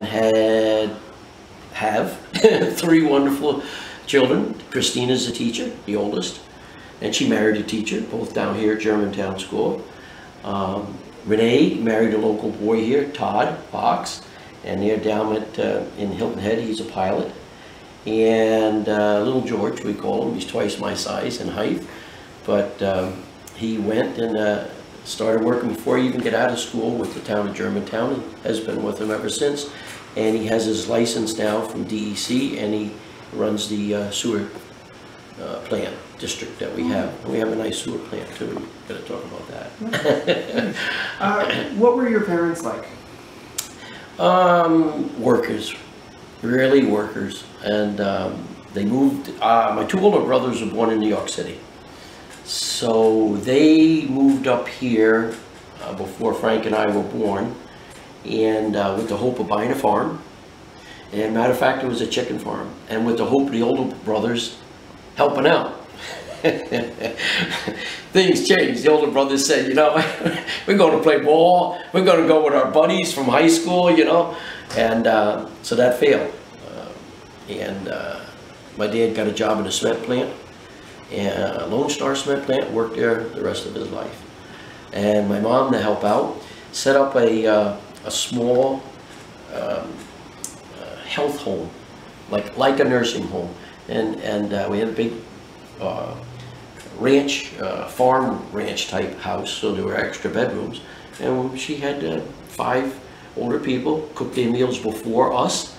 have three wonderful children. Christina's a teacher, the oldest, and she married a teacher, both down here at Germantown School. Renee married a local boy here, Todd Fox, and they're down at in Hilton Head. He's a pilot. And little George, we call him, he's twice my size in height, but he went and started working before he even got out of school with the town of Germantown, and has been with them ever since. And he has his license now from DEC, and he runs the sewer plant district that we have. And we have a nice sewer plant too. We're going to talk about that. What were your parents like? Workers, really workers. And they moved, my two older brothers were born in New York City. So they moved up here before Frank and I were born, and with the hope of buying a farm. And matter of fact, it was a chicken farm, and with the hope of the older brothers helping out. Things changed. The older brothers said, you know, we're going to play ball, we're going to go with our buddies from high school, you know, and so that failed. My dad got a job in a cement plant, and Lone Star cement plant, worked there the rest of his life. And my mom, to help out, set up a small health home, like a nursing home, and we had a big ranch, farm ranch type house, so there were extra bedrooms, and she had 5 older people cook their meals before us,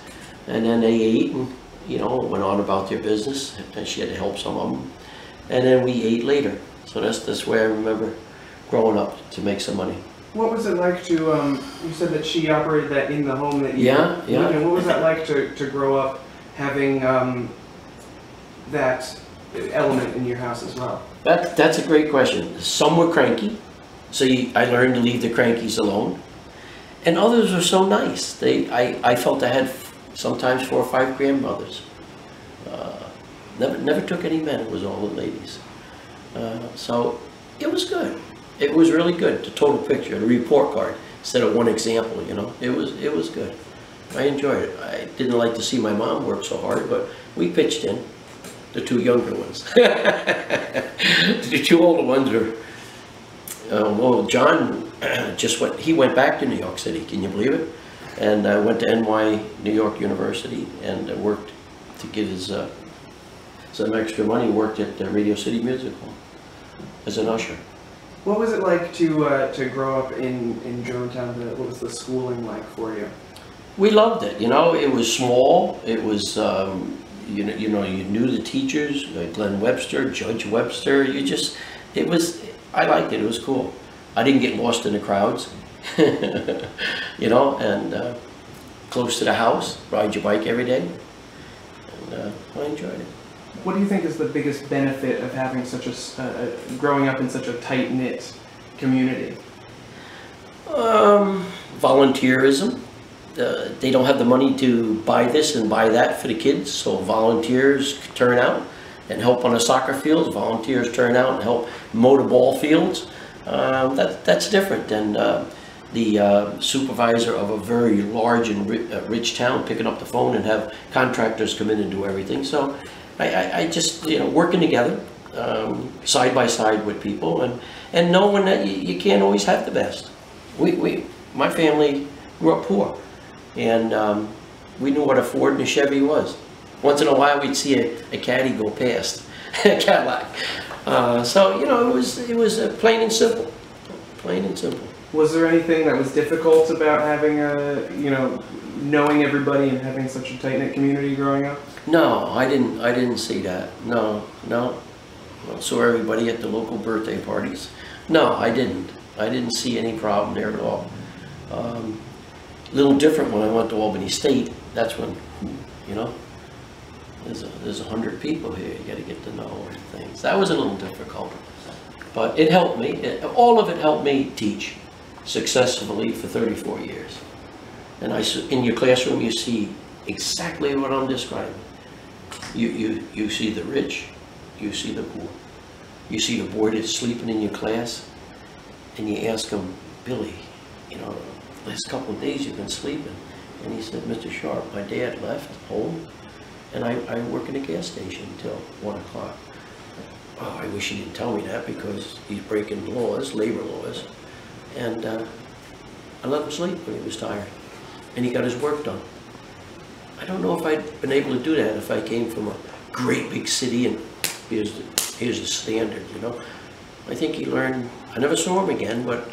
and then they ate and, you know, went on about their business, and she had to help some of them, and then we ate later. So that's where I remember growing up to make some money. What was it like to, you said that she operated that in the home that you Yeah. And what was that like to grow up having that element in your house as well? That's a great question. Some were cranky, so I learned to leave the crankies alone. And others were so nice. I felt I had sometimes 4 or 5 grandmothers. Never took any men, it was all the ladies. So it was good. It was really good, the total picture, the report card, instead of one example, you know. It was good. I enjoyed it. I didn't like to see my mom work so hard, but we pitched in, the 2 younger ones. The 2 older ones were, well, John he went back to New York City, can you believe it? And went to New York University, and worked to get his some extra money, worked at the Radio City Music Hall as an usher. What was it like to grow up in Germantown? What was the schooling like for you? We loved it. You know, it was small. It was you knew the teachers, like Glenn Webster, Judge Webster. I liked it. It was cool. I didn't get lost in the crowds. You know, and close to the house, ride your bike every day, and I enjoyed it. What do you think is the biggest benefit of having such growing up in such a tight-knit community? Volunteerism. They don't have the money to buy this and buy that for the kids, so volunteers turn out and help on the soccer fields. Volunteers turn out and help mow the ball fields. That's different than the supervisor of a very large and rich town picking up the phone and have contractors come in and do everything. So I just, you know, working together, side by side with people, and knowing that you can't always have the best. My family grew up poor, and we knew what a Ford and a Chevy was. Once in a while we'd see a caddy go past, a Cadillac. So, you know, it was plain and simple, plain and simple. Was there anything that was difficult about having knowing everybody and having such a tight-knit community growing up? No, I didn't see that. No. I saw everybody at the local birthday parties. No, I didn't see any problem there at all. A little different when I went to Albany State. That's when, you know, there's 100 people here. You got to get to know things. That was a little difficult, but it helped me. All of it helped me teach successfully for 34 years. And in your classroom, you see exactly what I'm describing. You see the rich, you see the poor. You see the boy that's sleeping in your class, and you ask him, Billy, you know, last couple of days you've been sleeping. And he said, Mr. Sharpe, my dad left home, and I work in a gas station until 1 o'clock. Oh, I wish he didn't tell me that, because he's breaking laws, labor laws. And I let him sleep when he was tired. And he got his work done. I don't know if I'd been able to do that if I came from a great big city and here's the standard, you know. I think he learned, I never saw him again, but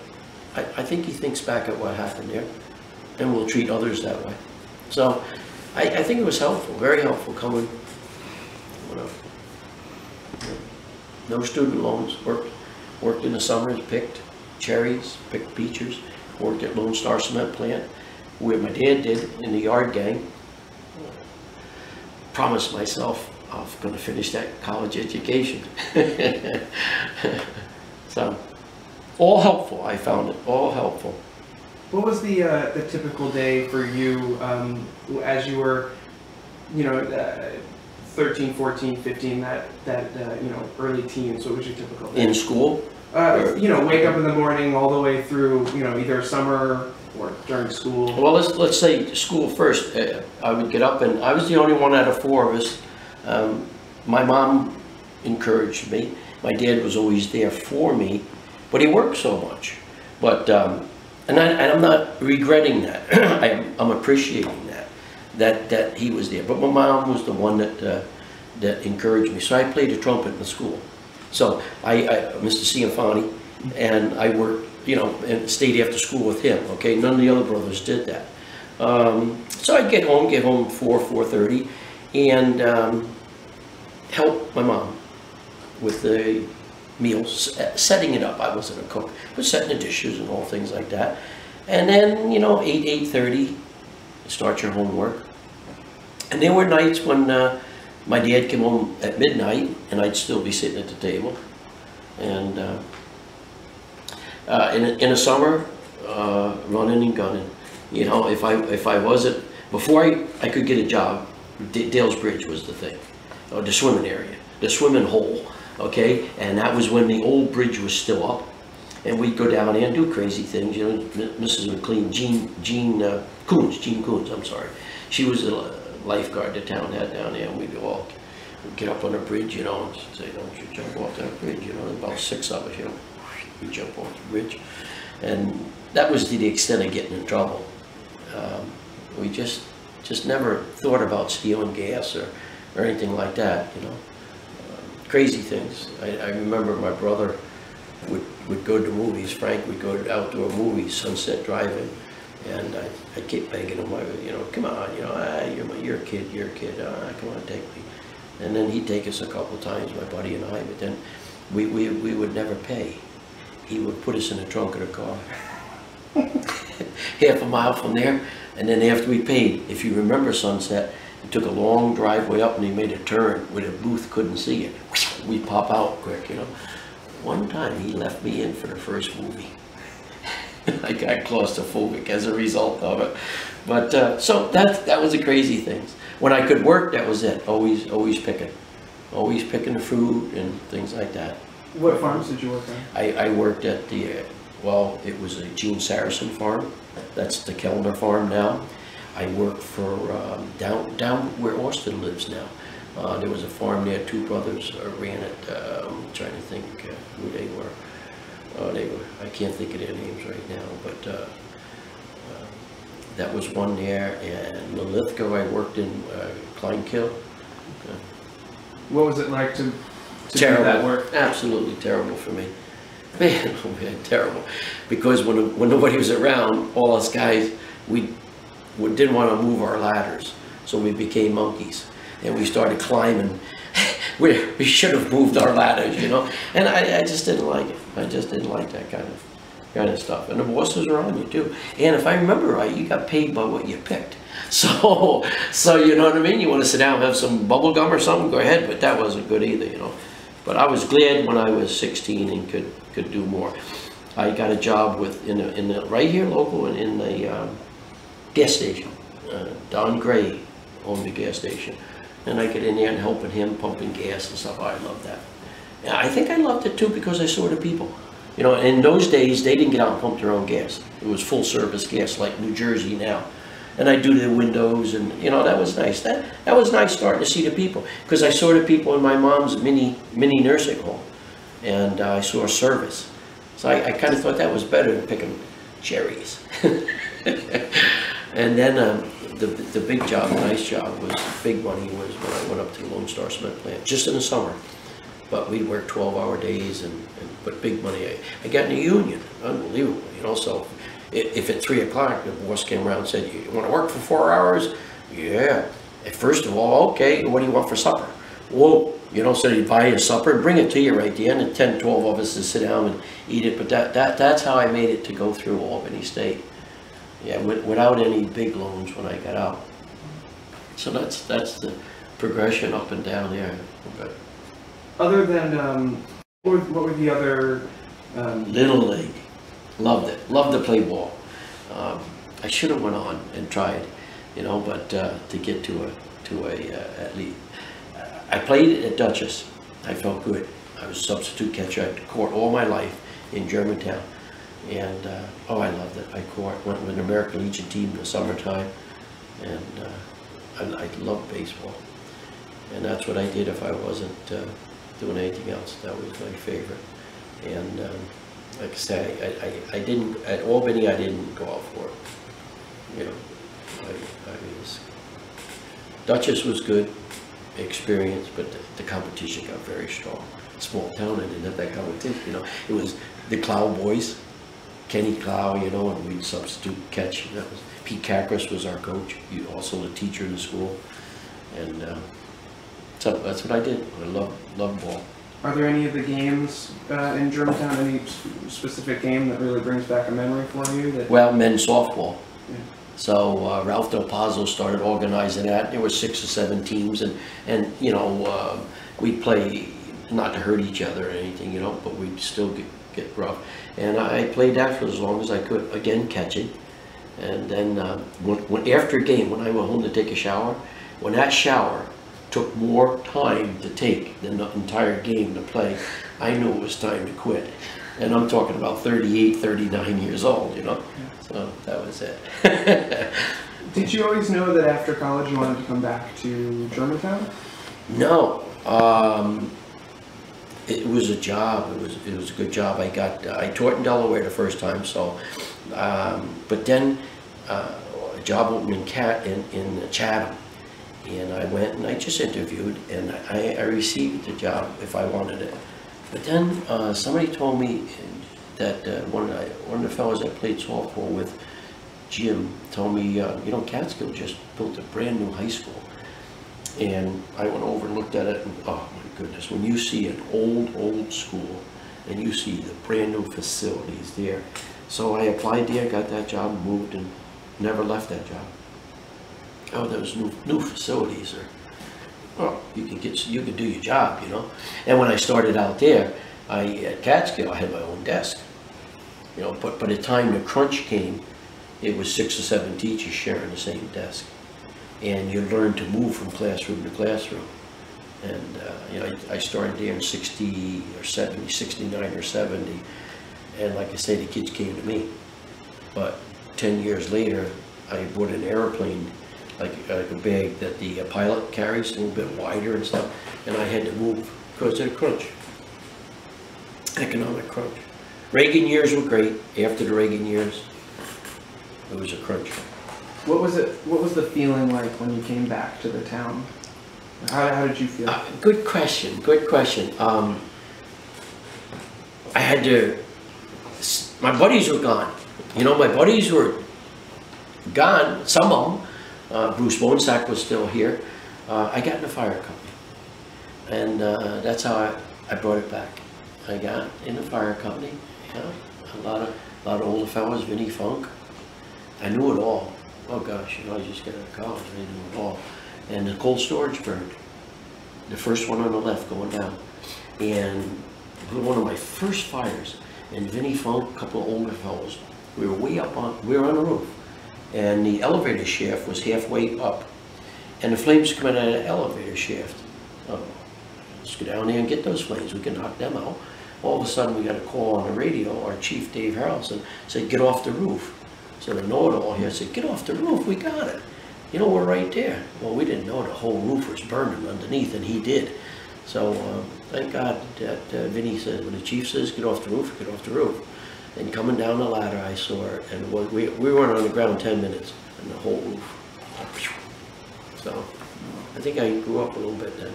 I think he thinks back at what happened there and will treat others that way. So I think it was helpful, very helpful coming, you know. No student loans, worked in the summers, picked cherries, picked peaches, worked at Lone Star Cement Plant, where my dad did in the yard gang. Promised myself I was going to finish that college education. So, all helpful, I found it, all helpful. What was the typical day for you as you were, you know, 13, 14, 15, that you know, early teens? What was your typical day? In school? You know, wake up in the morning all the way through, you know, either summer or during school. Well, let's say school first. I would get up, and I was the only one out of 4 of us. My mom encouraged me. My dad was always there for me, but he worked so much. But and I'm not regretting that. I'm appreciating that he was there. But my mom was the one that encouraged me. So I played the trumpet in the school. So Mr. Cianfani, and I worked, you know, and stayed after school with him. Okay, none of the other brothers did that. So I'd get home 4:30, and help my mom with the meals, setting it up. I wasn't a cook, but setting the dishes and all things like that. And then, you know, 8:30, start your homework. And there were nights when my dad came home at midnight, and I'd still be sitting at the table. And in the summer, running and gunning. You know, if I wasn't, before I could get a job, Dale's Bridge was the thing, the swimming area, the swimming hole, okay? And that was when the old bridge was still up. And we'd go down there and do crazy things, you know. Mrs. McLean, Jean Coons, I'm sorry. She was a lifeguard the town had down there, and we'd all get up on the bridge, you know, and say, don't you jump off that bridge, you know. About 6 of us, you know, we jump off the bridge. And that was to the extent of getting in trouble. We just never thought about stealing gas or anything like that, you know. Crazy things. I remember my brother would go to movies. Frank would go to outdoor movies, Sunset Drive-In, and I keep begging him, you know, come on, you know, you're a kid, come on, take me. And then he'd take us a couple of times, my buddy and I, but then we would never pay. He would put us in the trunk of the car, half a mile from there, and then after we paid, if you remember Sunset, he took a long driveway up and he made a turn where the booth couldn't see it. We pop out quick, you know. One time he left me in for the first movie. I got claustrophobic as a result of it. But so that was the crazy things. When I could work, that was it. Always picking the fruit and things like that. What farms did you work on? I worked at the well, it was a Gene Saracen farm. That's the Kellner farm now. I worked for down where Austin lives now. There was a farm there. 2 brothers ran it. I'm trying to think who they were. I can't think of their names right now, but that was one there. And Lithgow, I worked in Kleinkill. What was it like to terrible. Do that work? Absolutely terrible for me. Man, oh man, terrible. Because when nobody was around, all us guys, we didn't want to move our ladders, so we became monkeys. And we started climbing. We should have moved our ladders, you know. And I just didn't like it. I just didn't like that kind of stuff. And the bosses are on you too. And if I remember right, you got paid by what you picked. So you know what I mean? You want to sit down and have some bubble gum or something, go ahead, but that wasn't good either, you know. But I was glad when I was 16 and could do more. I got a job in the right here local in the gas station. Don Gray owned the gas station. And I get in there and helping him pumping gas and stuff. I love that. And I think I loved it too because I saw the people. You know, in those days, they didn't get out and pump their own gas. It was full service gas like New Jersey now. And I do the windows, and you know, that was nice. That was nice starting to see the people, because I saw the people in my mom's mini nursing home, and I saw service. So I kind of thought that was better than picking cherries. And then the big job, the nice job, was big money was when I went up to the Lone Star Cement plant, just in the summer. But we'd work 12-hour days, but big money. I got in a union, unbelievable, you know. So if at 3 o'clock the boss came around and said, "You want to work for 4 hours?" Yeah. And first of all, okay, what do you want for supper? Whoa, you know, so he'd buy you supper and bring it to you right there, and 10, 12 of us to sit down and eat it. But that's how I made it to go through Albany State. Yeah, without any big loans when I got out. So that's the progression up and down there. But other than, what were the other... Little League. Loved it. Loved to play ball. I should have went on and tried, you know, but to get to a at least. I played at Dutchess. I felt good. I was a substitute catcher. I caught all my life in Germantown. And, oh, I loved it. I went with an American Legion team in the summertime, and I loved baseball. And that's what I did if I wasn't doing anything else. That was my favorite. And like I say, I didn't, at Albany, I didn't go out for it. You know, Dutchess was good experience, but the competition got very strong. Small town, I didn't have that competition, you know. It was the Clow boys. Kenny Clow, you know, and we'd substitute catch. That was Pete Kakris was our coach. He was also a teacher in the school, and so that's what I did. I love ball. Are there any of the games in Germantown? Any specific game that really brings back a memory for you? Well, men's softball. Yeah. So Ralph Del Pazzo started organizing that. There were 6 or 7 teams, and you know, we'd play not to hurt each other or anything, you know, but we'd still get rough. And I played that for as long as I could, again catching. And then when after a game, when I went home to take a shower, when that shower took more time to take than the entire game to play, I knew it was time to quit. And I'm talking about 38, 39 years old, you know. So that was it. Did you always know that after college you wanted to come back to Germantown? No. It was a job. It was a good job. I taught in Delaware the first time. So, but then a job opened in Chatham, and I went and I just interviewed, and I received the job if I wanted it. But then somebody told me that one of the fellows I played softball with, Jim, told me, you know, Catskill just built a brand new high school. And I went over and looked at it, and oh my goodness, when you see an old school and you see the brand new facilities there. So I applied there, got that job, moved, and never left that job. Oh, those new facilities are, well, you can do your job, you know. And when I started out there, at Catskill, I had my own desk, you know. But by the time the crunch came, it was 6 or 7 teachers sharing the same desk. And you learn to move from classroom to classroom. And you know, I started there in 60 or 70, 69 or 70. And like I say, the kids came to me. But 10 years later, I bought an airplane, like a bag that the pilot carries, a little bit wider and stuff. And I had to move because of the crunch, economic crunch. Reagan years were great. After the Reagan years, it was a crunch. What was the feeling like when you came back to the town? How did you feel? Good question. Good question. I had to. My buddies were gone. You know, my buddies were gone. Some of them. Bruce Bonsack was still here. I got in the fire company, and that's how I brought it back. I got in the fire company. Yeah, a lot of older fellas. Vinnie Funk. I knew it all. Oh gosh, you know, I just got out of college, I knew it all. And the cold storage burned. The first one on the left going down. And one of my first fires, and Vinnie Funk, a couple of older fellows, we were way up we were on the roof. And the elevator shaft was halfway up. And the flames coming out of the elevator shaft. Oh, let's go down there and get those flames, we can knock them out. All of a sudden we got a call on the radio, our chief, Dave Harrelson, said, get off the roof. So the know-it-all here said, get off the roof, we got it. You know, we're right there. Well, we didn't know the whole roof was burning underneath, and he did. So thank God that Vinny said, when the chief says, get off the roof, get off the roof. And coming down the ladder, I saw it, and we weren't on the ground 10 minutes, and the whole roof. So I think I grew up a little bit then.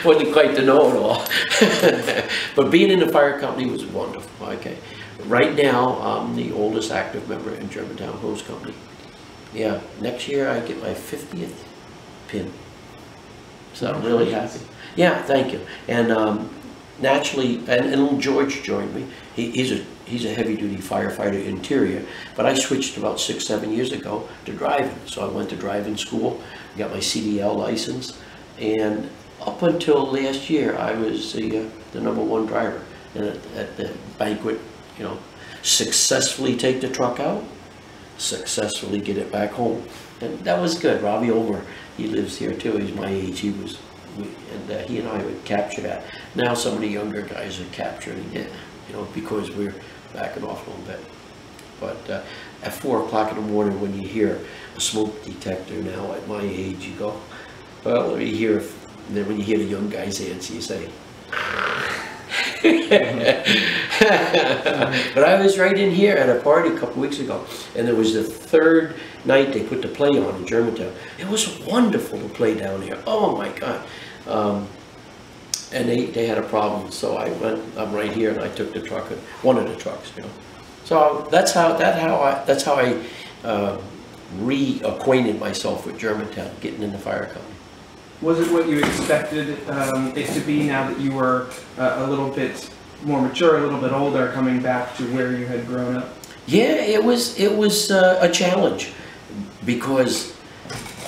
Wasn't quite the know-it-all. But being in the fire company was wonderful. Okay. Right now, I'm the oldest active member in Germantown Hose Company. Yeah, next year I get my 50th pin. So I'm really happy. Yeah, thank you. And naturally, and little George joined me. He's a heavy-duty firefighter interior, but I switched about 6-7 years ago to driving. So I went to driving school, got my CDL license, and up until last year, I was the #1 driver. And at the banquet, you know, successfully take the truck out, successfully get it back home. And that was good. Robbie Ulmer, he lives here too. He's my age. He and I would capture that. Now some of the younger guys are capturing it, you know, because we're backing off a little bit. But at 4 o'clock in the morning, when you hear a smoke detector now at my age, you go, well, let me hear. Then when you hear the young guys answer, you say. But I was right in here at a party a couple weeks ago, and it was the 3rd night they put the play on in Germantown. It was wonderful to play down here. Oh my God. And they had a problem, so I'm right here, and I took the truck, one of the trucks, you know. So that's how I reacquainted myself with Germantown, getting in the fire company. Was it what you expected it to be now that you were a little bit more mature, a little bit older, coming back to where you had grown up? Yeah, it was a challenge, because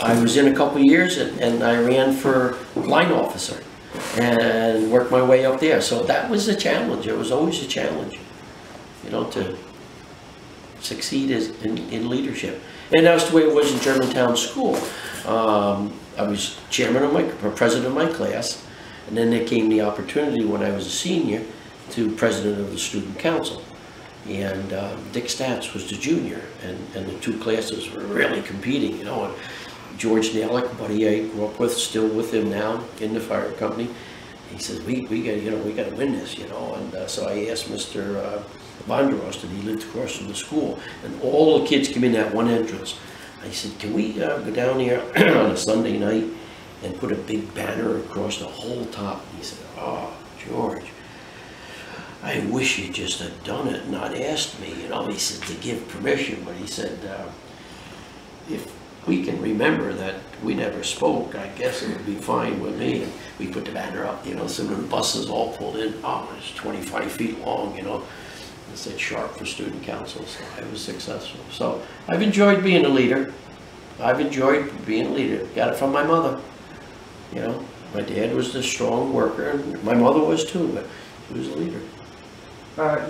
I was in a couple of years and I ran for line officer and worked my way up there. So that was a challenge. It was always a challenge, you know, to succeed in leadership. And that's the way it was in Germantown School. I was president of my class, and then there came the opportunity when I was a senior to president of the student council. And Dick Stats was the junior, and the two classes were really competing, you know. And George Nalick, buddy I grew up with, still with him now in the fire company. He says, we got to win this, you know. And so I asked Mr. Vonderos, and he lived across from the school, and all the kids came in that one entrance. I said, can we go down here on a Sunday night and put a big banner across the whole top? And he said, oh, George, I wish you just had done it and not asked me, you know. He said, to give permission, but he said, if we can remember that we never spoke, I guess it would be fine with me. And we put the banner up, you know, some of the buses all pulled in. Oh, it's 25 feet long, you know. It said Sharpe for student council, so I was successful. So I've enjoyed being a leader. Got it from my mother. You know, my dad was the strong worker, and my mother was too, but she was a leader.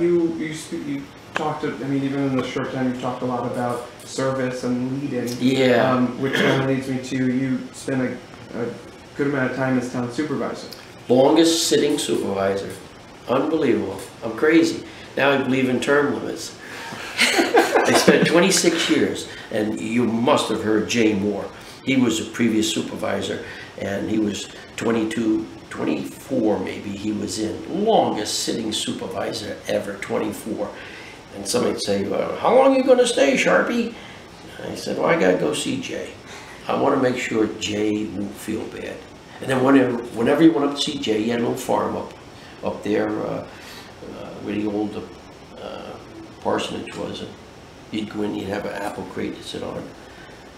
You talked, I mean, even in the short time, you've talked a lot about service and leading. Yeah. Which kind of leads me to, you spent a good amount of time as town supervisor. Longest sitting supervisor. Unbelievable. I'm crazy. Now I believe in term limits. I spent 26 years, and you must have heard Jay Moore. He was a previous supervisor, and he was 22, 24 maybe he was in. Longest sitting supervisor ever, 24. And somebody would say, well, how long are you going to stay, Sharpie? I said, well, I got to go see Jay. I want to make sure Jay won't feel bad. And then whenever you went up to see Jay, he had a little farm up there, where the old parsonage was. And you'd go in, you'd have an apple crate to sit on.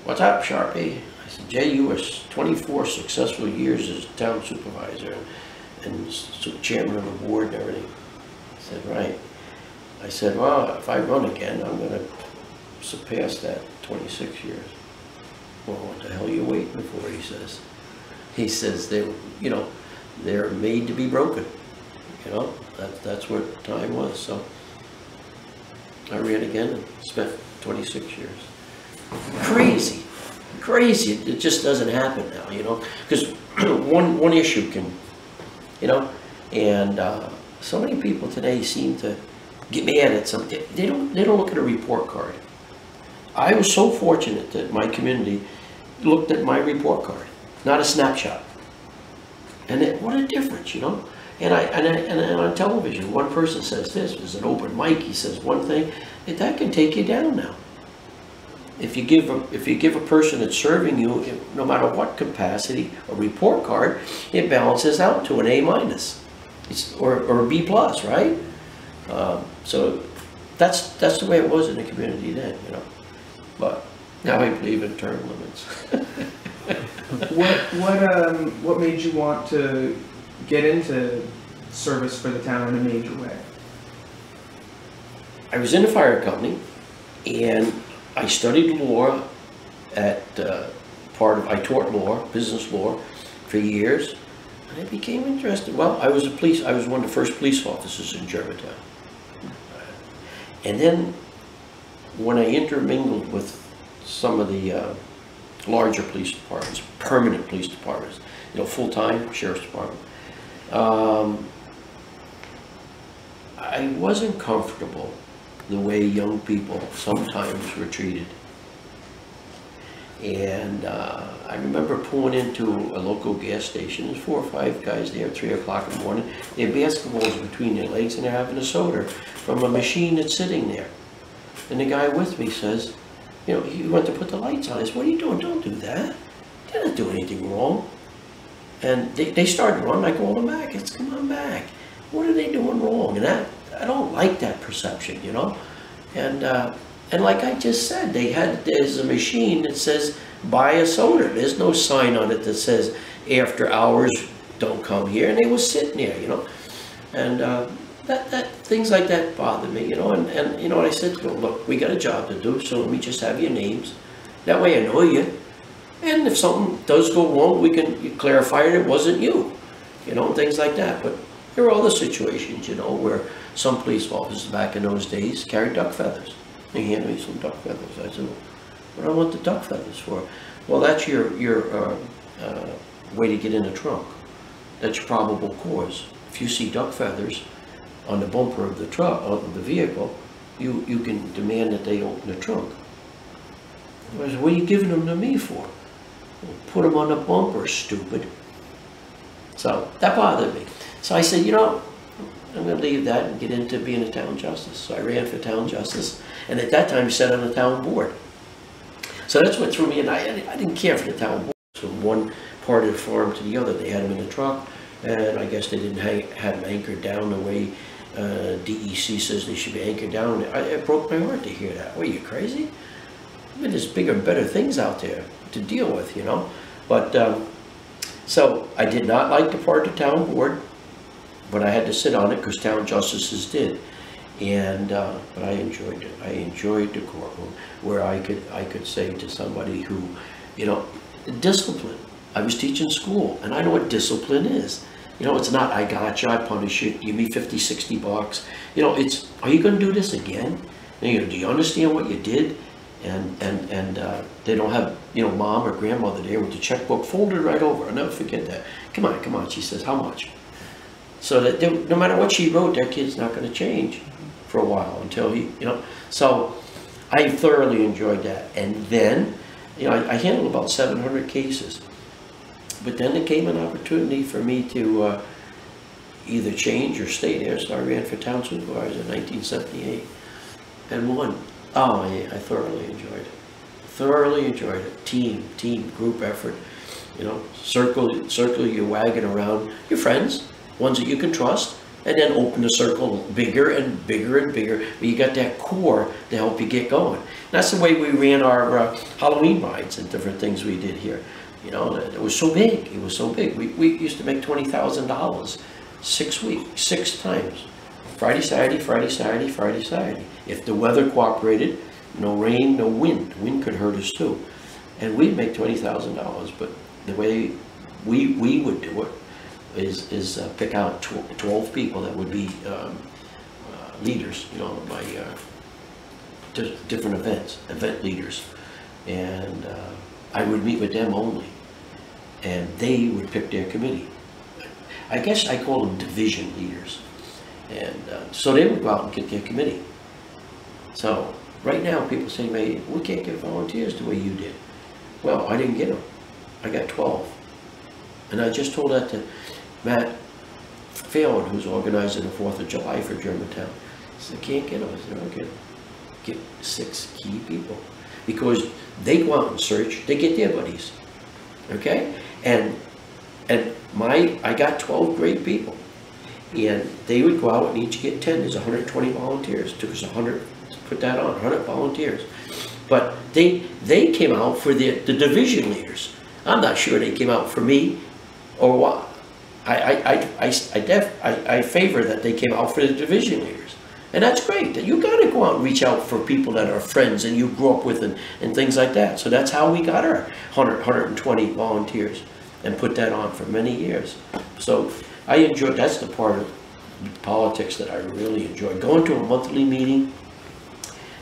What's up, Sharpie? I said, Jay, you were 24 successful years as town supervisor and chairman of the board and everything. I said, right. I said, well, if I run again, I'm going to surpass that 26 years. Well, what the hell are you waiting for, he says. He says, they're made to be broken. You know, that's what time was. So I ran again and spent 26 years. Crazy, crazy. It just doesn't happen now, you know, because one issue can, you know, and so many people today seem to get mad at something. They don't look at a report card. I was so fortunate that my community looked at my report card, not a snapshot. And what a difference, you know. And on television, one person says this, there's an open mic, he says one thing, that can take you down now. If you give a person that's serving you, no matter what capacity, a report card, it balances out to an A-, or a B+, right? So that's the way it was in the community then, you know. But now I believe in term limits. What made you want to get into service for the town in a major way? I was in the fire company, and I studied law at I taught law, business law, for years, and I became interested. Well, I was one of the first police officers in Germantown. And then when I intermingled with some of the larger police departments, permanent police departments, you know, full-time sheriff's department, I wasn't comfortable the way young people sometimes were treated. And I remember pulling into a local gas station. There's 4 or 5 guys there at 3 o'clock in the morning. They have basketballs between their legs, and they're having a soda from a machine that's sitting there. And the guy with me says, you know, he went to put the lights on. I said, what are you doing? Don't do that. They didn't do anything wrong. And they started running. I called them back. It's, come on back. What are they doing wrong? And I don't like that perception, you know. And like I just said, there's a machine that says buy a soda. There's no sign on it that says after hours don't come here. And they were sitting there, you know. And that things like that bother me, you know. And you know what I said to them, look, we got a job to do, so let me just have your names. That way I know you. And if something does go wrong, we can clarify it wasn't you, you know, things like that. But there are other situations, you know, where some police officers back in those days carried duck feathers. They handed me some duck feathers. I said, what do I want the duck feathers for? Well, that's your way to get in the trunk. That's your probable cause. If you see duck feathers on the bumper of the truck, of the vehicle, you can demand that they open the trunk. I said, what are you giving them to me for? Well, put them on the bumper, stupid. So that bothered me. So I said, you know, I'm going to leave that and get into being a town justice. So I ran for town justice, and at that time sat on the town board. So that's what threw me in. I didn't care for the town board. From one part of the farm to the other, they had them in the truck, and I guess they didn't have them anchored down the way DEC says they should be anchored down. It broke my heart to hear that. What, are you crazy? I mean, there's bigger and better things out there to deal with, you know. But so I did not like the part of the town board, but I had to sit on it because town justices did. And but I enjoyed it. I enjoyed the courtroom where I could say to somebody who, you know, discipline. I was teaching school, and I know what discipline is. You know, it's not, I got you, I punish you, give me 50, 60 bucks. You know, it's, are you going to do this again? And, you know, do you understand what you did? And they don't have, you know, mom or grandmother there with the checkbook folded right over. I'll never forget that. Come on, she says, how much? So that no matter what she wrote, that kid's not going to change for a while until he, you know. So I thoroughly enjoyed that. And then, you know, I handled about 700 cases. But then there came an opportunity for me to either change or stay there. So I ran for Town Supervisor in 1978 and won. Oh, yeah, I thoroughly enjoyed it. Thoroughly enjoyed it. Team, group effort. You know, circle your wagon around your friends, ones that you can trust, and then open the circle bigger and bigger and bigger. But you got that core to help you get going. And that's the way we ran our Halloween rides and different things we did here. You know, it was so big. It was so big. We used to make $20,000 6 weeks, 6 times. Friday, Saturday, Friday, Saturday, Friday, Saturday. If the weather cooperated, no rain, no wind. Wind could hurt us too. And we'd make $20,000. But the way we would do it is pick out 12 people that would be leaders, you know, by different event leaders. And I would meet with them only, and they would pick their committee. I guess I call them division leaders. And so they would go out and get their committee. So right now people say, "Man, we can't get volunteers the way you did." Well, I didn't get them. I got 12. And I just told that to Matt Phelan, who's organizing the 4th of July for Germantown. He said, "I can't get them." I said, "Okay, get 6 key people." Because they go out and search, they get their buddies. Okay? And I got 12 great people. And they would go out and each get 10. There's 120 volunteers. It took us 100 to put that on, 100 volunteers. But they came out for the division leaders. I'm not sure they came out for me or what. I favor that they came out for the division leaders. And that's great. You got to go out and reach out for people that are friends and you grew up with and things like that. So that's how we got our 120 volunteers and put that on for many years. So I enjoy, that's the part of politics that I really enjoy. Going to a monthly meeting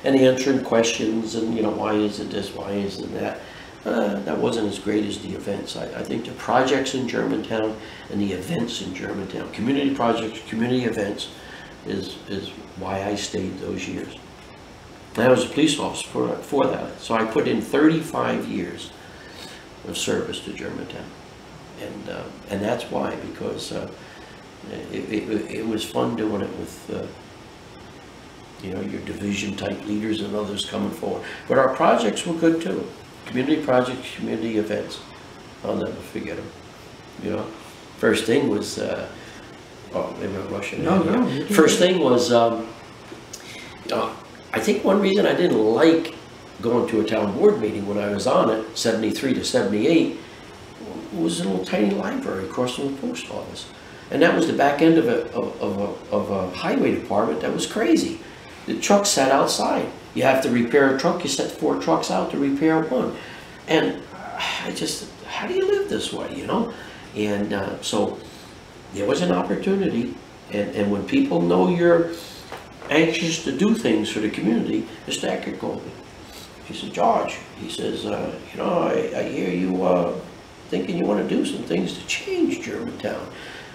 and answering questions and, you know, why isn't this, why isn't that? That wasn't as great as the events. I think the projects in Germantown and the events in Germantown, community projects, community events, is why I stayed those years. And I was a police officer for that. So I put in 35 years of service to Germantown. And that's why, because it was fun doing it with you know, your division type leaders and others coming forward. But our projects were good too. Community projects, community events. I'll never forget them. You know, first thing was, oh, maybe I'm rushing. No. First thing was, I think one reason I didn't like going to a town board meeting when I was on it, 73 to 78, was a little tiny library across from the post office. And that was the back end of a highway department that was crazy. The trucks sat outside. You have to repair a truck, you set 4 trucks out to repair one. And I just, how do you live this way, you know? And so there was an opportunity, and when people know you're anxious to do things for the community, Mr. Eckert called me. He said, "George," he says, "you know, I hear you thinking you want to do some things to change Germantown."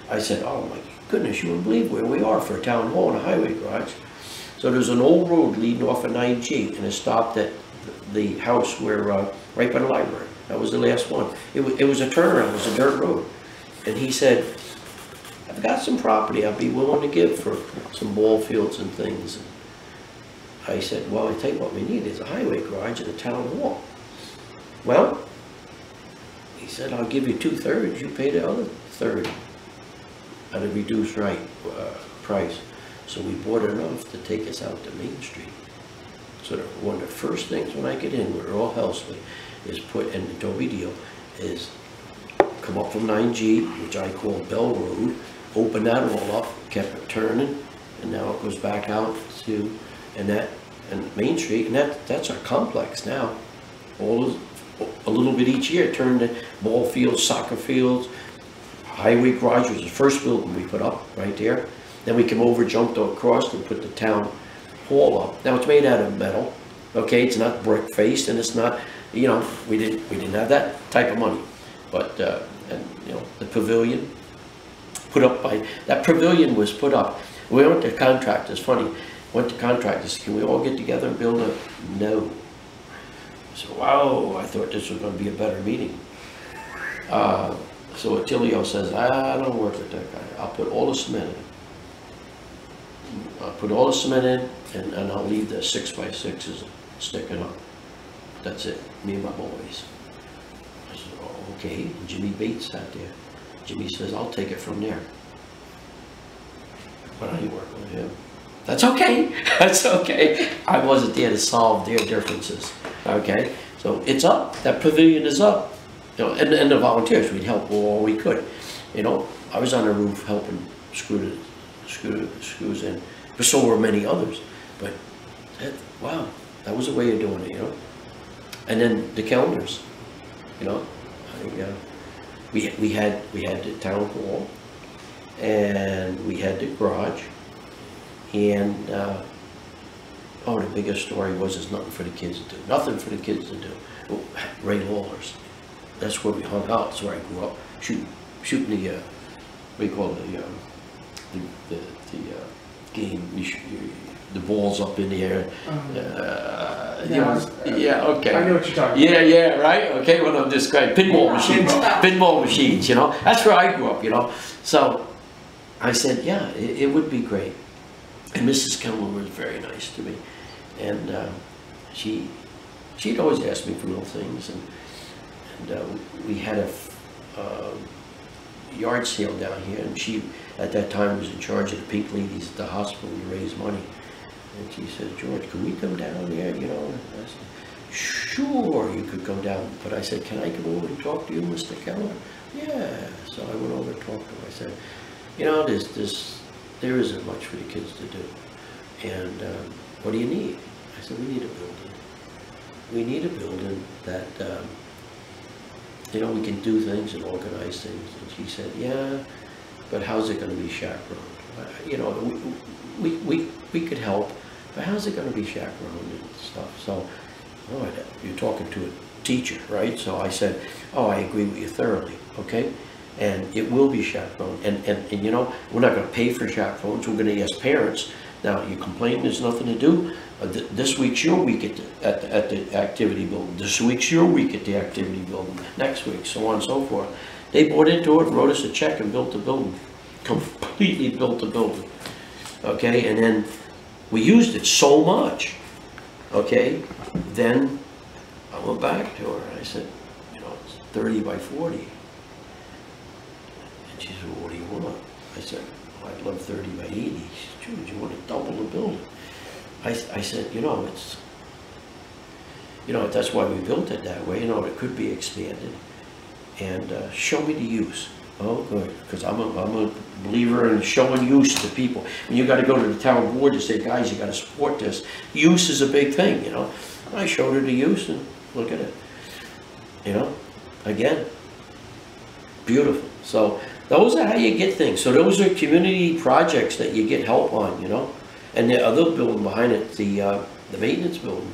I said, "Oh my goodness, you wouldn't believe where we are for a town hall and a highway garage." So there's an old road leading off of 9G, and it stopped at the house where, right by the library. That was the last one. It was a turnaround, it was a dirt road. And he said, "I've got some property I'd be willing to give for some ball fields and things." And I said, "Well, I tell you what we need is a highway garage and a town hall." Well, he said, "I'll give you 2/3, you pay the other third at a reduced price." So we bought enough to take us out to Main Street. So one of the first things when I get in with Earl Helsley is put in the Toby deal is come up from 9G, which I call Bell Road, open that all up, kept it turning, and now it goes back out to and Main Street, and that's our complex now. All a little bit each year turned to ball fields, soccer fields. Highway garage was the first building we put up right there. Then we came over, jumped across, and put the town hall up. Now it's made out of metal. Okay, it's not brick faced, and it's not, you know, we didn't have that type of money. But and you know, the pavilion put up by that pavilion was put up. We went to contractors. Funny, went to contractors. Can we all get together and build a? No. So wow, I thought this was going to be a better meeting. So Attilio says, "I don't work with that guy. I'll put all the cement in. I'll put all the cement in, and I'll leave the 6x6s sticking up. That's it, me and my boys." I said, "Oh, okay." And Jimmy Bates sat there. Jimmy says, "I'll take it from there." But I ain't working with him. That's okay, that's okay. I wasn't there to solve their differences, okay? So it's up, that pavilion is up. You know, and the volunteers, we'd help all we could. You know, I was on the roof helping screw the screws in, but so were many others. But wow, that was a way of doing it, you know. And then the calendars, you know, we had the town hall, and we had the garage, and oh, the biggest story was there's nothing for the kids to do. Nothing for the kids to do. Ray Lawler's. That's where we hung out. That's where I grew up, shooting the what do you call it, game. The ball's up in the air. Yeah, okay. I know what you're talking about. Yeah, right? Okay, when I'm describing pinball machines. Pinball machines, you know? That's where I grew up, you know? So I said, yeah, it would be great. And Mrs. Kilmer was very nice to me. And she'd always ask me for little things. And we had a yard sale down here, and she, at that time, was in charge of the pink ladies at the hospital to raise money. And she said, George, can we come down there, you know? And I said, sure, you could come down. But I said, can I come over and talk to you, Mr. Keller? Yeah. So I went over and talked to him. I said, you know, there isn't much for the kids to do. And what do you need? I said, we need a building. We need a building that, you know, we can do things and organize things. And she said, yeah, but how's it going to be chaperoned? You know, we could help, but how's it going to be chaperoned and stuff? So, all right, you're talking to a teacher, right? So I said, oh, I agree with you thoroughly, okay? And it will be chaperoned. And you know, we're not going to pay for chaperones. We're going to ask parents. Now, you complain there's nothing to do. This week's your week at the activity building. This week's your week at the activity building. Next week, so on and so forth. They bought into it, wrote us a check, and built the building. Completely built the building. Okay, and then we used it so much. Okay, then I went back to her and I said, you know, it's 30 by 40. And she said, well, what do you want? I said, well, I'd love 30 by 80. She said, George, you want to double the building? I said, you know, that's why we built it that way. You know, it could be expanded. And show me the use. Oh, good, because I'm a believer in showing use to people. When you got to go to the town board to say, guys, you got to support this. Use is a big thing, you know. I showed her the use, and look at it. You know, again, beautiful. So those are how you get things. So those are community projects that you get help on, you know. And the other building behind it, the maintenance building,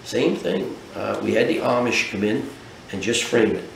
same thing. We had the Amish come in and just frame it.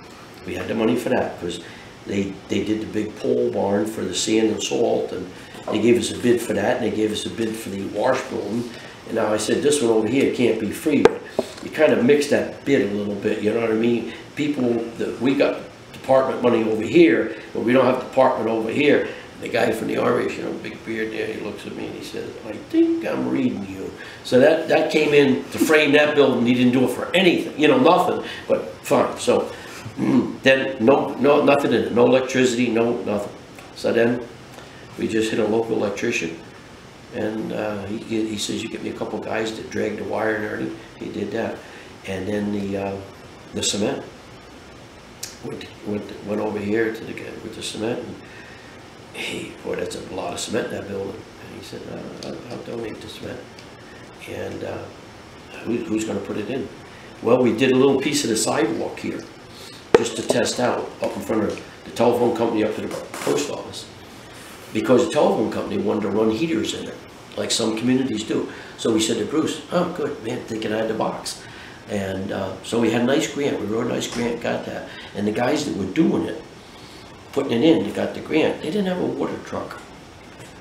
We had the money for that because they did the big pole barn for the sand and salt, and they gave us a bid for that, and they gave us a bid for the wash building. And now I said, this one over here can't be free, but you kind of mix that bid a little bit, you know what I mean? People, we got department money over here, but we don't have department over here. The guy from the Irish, you know, big beard there, he looks at me and he says, I think I'm reading you. So that came in to frame that building. He didn't do it for anything, you know, nothing, but fine. So then nothing in it, no electricity, no nothing. So then we just hit a local electrician, and he says, you get me a couple guys to drag the wire and everything. He did that. And then the cement, went over here to the guy with the cement, and hey, boy, that's a lot of cement in that building. And he said, I'll donate the cement. And who's going to put it in? Well, we did a little piece of the sidewalk here, just to test out, up in front of the telephone company up to the post office. Because the telephone company wanted to run heaters in it, like some communities do. So we said to Bruce, oh, good, man, thinking out of the box. And so we had a nice grant. We wrote a nice grant, got that. And the guys that were doing it, putting it in, they got the grant, they didn't have a water truck.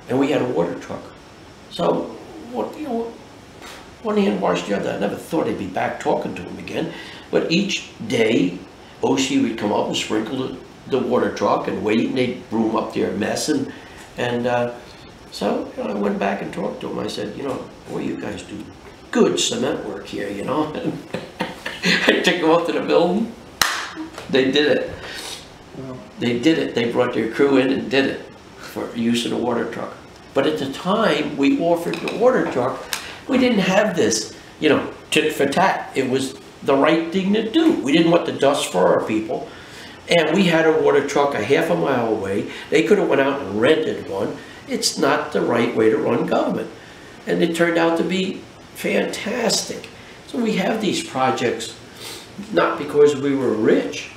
And we had a water truck. So, what, you know, one hand washed the other. I never thought I'd be back talking to him again. But each day, OC would come up and sprinkle the water truck and wait, and they'd broom up their mess. And so, you know, I went back and talked to him. I said, you know, boy, you guys do good cement work here, you know. I took them up to the building. They did it. They did it. They brought their crew in and did it for use of the water truck. But at the time we offered the water truck, we didn't have this, you know, tit for tat. It was the right thing to do. We didn't want the dust for our people. And we had a water truck a half a mile away. They could have went out and rented one. It's not the right way to run government. And it turned out to be fantastic. So we have these projects not because we were rich.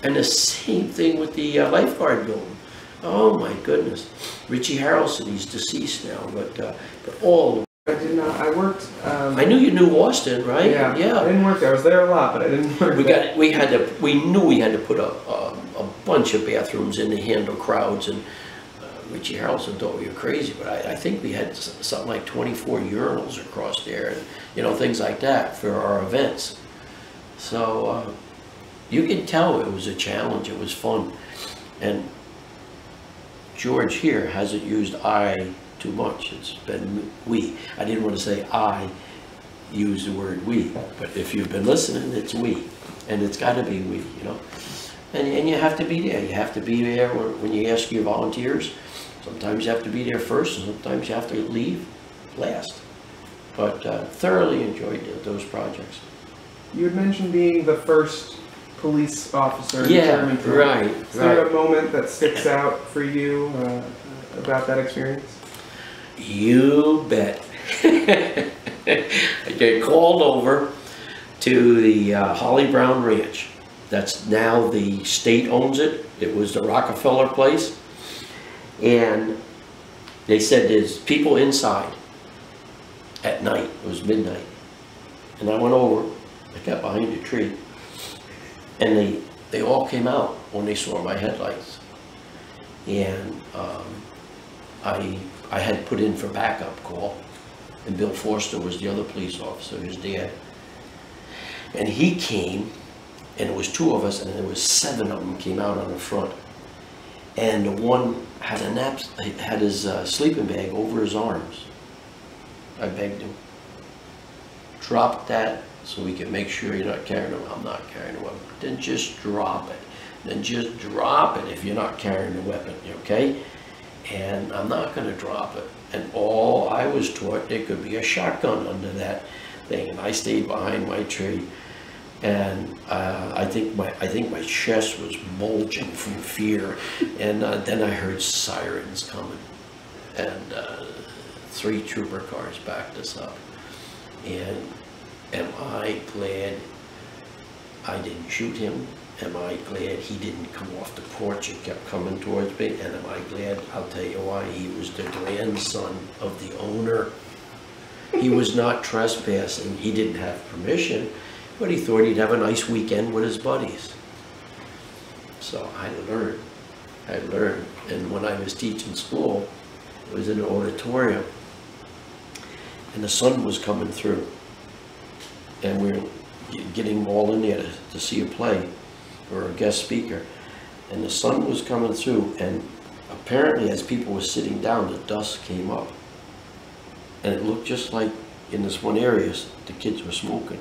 And the same thing with the lifeguard building. Oh my goodness. Richie Harrelson, he's deceased now, but all. I did not, I worked. I knew you knew Austin, right? Yeah, yeah. I didn't work there. I was there a lot, but I didn't work there. We knew we had to put a bunch of bathrooms in to handle crowds, and Richie Harrelson thought we were crazy, but I think we had something like 24 urinals across there, and you know, things like that for our events. So you can tell it was a challenge. It was fun, and George here hasn't used I too much. It's been we. I didn't want to say I use the word we, but if you've been listening, it's we, and it's got to be we, you know. And you have to be there. You have to be there when you ask your volunteers. Sometimes you have to be there first, and sometimes you have to leave last. But thoroughly enjoyed those projects. You had mentioned being the first police officer in Yeah, German. right. Is there a moment that sticks out for you about that experience? You bet. I get called over to the Holly Brown Ranch. That's now the state owns it. It was the Rockefeller place. And they said there's people inside at night. It was midnight. And I went over, I got behind a tree, and they all came out when they saw my headlights. And I had put in for backup call, and Bill Forster was the other police officer, his dad. And he came, and it was 2 of us, and there was 7 of them came out on the front. And the one had had his sleeping bag over his arms. I begged him, drop that so we can make sure you're not carrying it. I'm not carrying a weapon. Then just drop it. Then just drop it if you're not carrying a weapon, okay? And I'm not going to drop it. And all I was taught, there could be a shotgun under that thing. And I stayed behind my tree. And I think my chest was bulging from fear, and then I heard sirens coming, and 3 trooper cars backed us up. And am I glad I didn't shoot him? Am I glad he didn't come off the porch and kept coming towards me? And am I glad? I'll tell you why. He was the grandson of the owner. He was not trespassing. He didn't have permission. But he thought he'd have a nice weekend with his buddies. So I learned. And when I was teaching school, it was in an auditorium. And the sun was coming through. And we were getting them all in there to see a play or a guest speaker. And the sun was coming through, and apparently as people were sitting down, the dust came up. And it looked just like in this one area, the kids were smoking.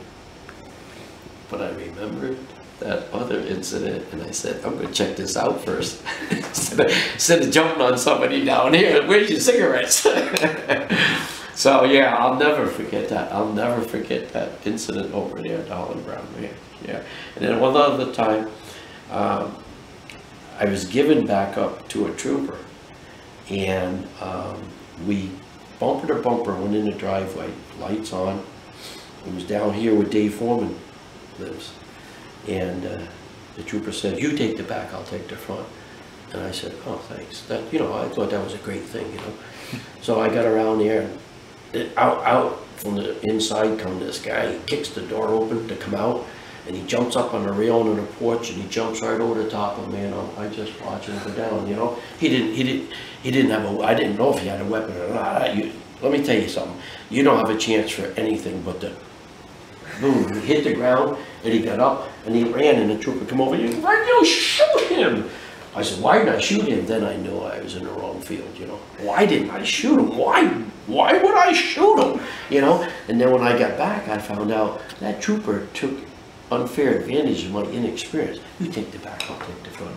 But I remembered that other incident, and I said, I'm going to check this out first. Instead of jumping on somebody down here, where's your cigarettes? So yeah, I'll never forget that. I'll never forget that incident over there at the Holly Brown Ranch. Yeah. And then one other time, I was given back up to a trooper, and we bumper to bumper went in the driveway, lights on. It was down here where Dave Foreman lives, and the trooper said, "You take the back, I'll take the front." And I said, "Oh, thanks." That, you know, I thought that was a great thing, you know. So I got around there, and out from the inside come this guy. He kicks the door open to come out, and he jumps up on the railing on the porch, and he jumps right over the top of me, and I just watch him go down. You know, he didn't have a. I didn't know if he had a weapon or not. Let me tell you something. You don't have a chance for anything but the boom. He hit the ground, and he got up, and he ran, and the trooper come over. Why did you shoot him? I said, "Why didn't I shoot him?" Then I knew I was in the wrong field. You know, why didn't I shoot him? Why would I shoot him? You know. And then when I got back, I found out that trooper took unfair advantage of my inexperience. You take the back, I'll take the front.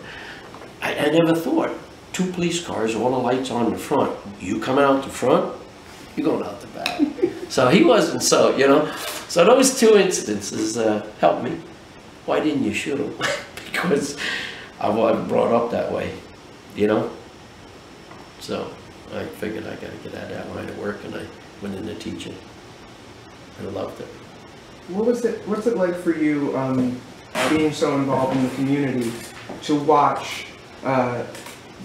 I never thought. 2 police cars, all the lights on the front. You coming out the front, you're going out the back. So he wasn't so, you know. So those 2 incidences helped me. Why didn't you shoot him? Because I wasn't brought up that way, you know. So I figured I got to get out of that line of work, and I went into teaching. I loved it. What's it like for you, being so involved in the community, to watch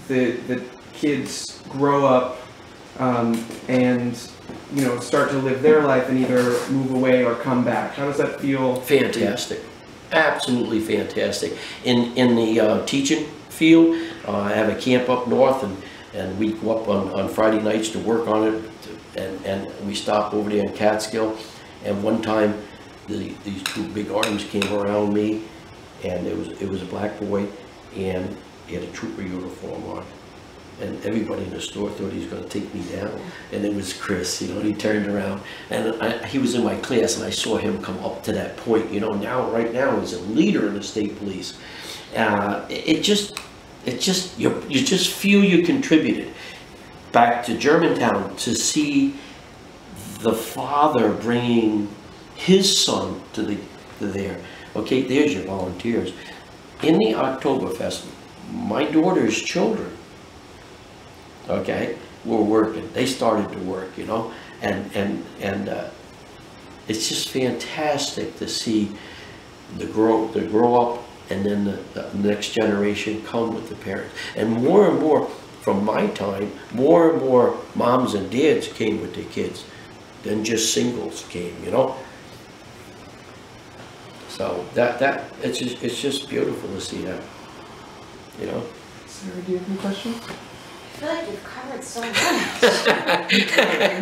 the kids grow up and, you know, start to live their life and either move away or come back? How does that feel? Fantastic, absolutely fantastic. In the teaching field, I have a camp up north, and and we go up on Friday nights to work on it, and we stop over there in Catskill. And one time, these two big arms came around me, and it was a black boy, and he had a trooper uniform on. And everybody in the store thought he was going to take me down. And it was Chris, you know, and he turned around. And he was in my class, and I saw him come up to that point. You know, right now he's a leader in the state police. You just feel you contributed. Back to Germantown, to see the father bringing his son to there. Okay, there's your volunteers. In the Oktoberfest, my daughter's children, okay, were working. They started to work, you know, and it's just fantastic to see the grow up, and then the next generation come with the parents. And more from my time, more and more moms and dads came with their kids than just singles came, you know. So it's just beautiful to see that, you know. Sarah, do you have any questions? I feel like you've covered so much.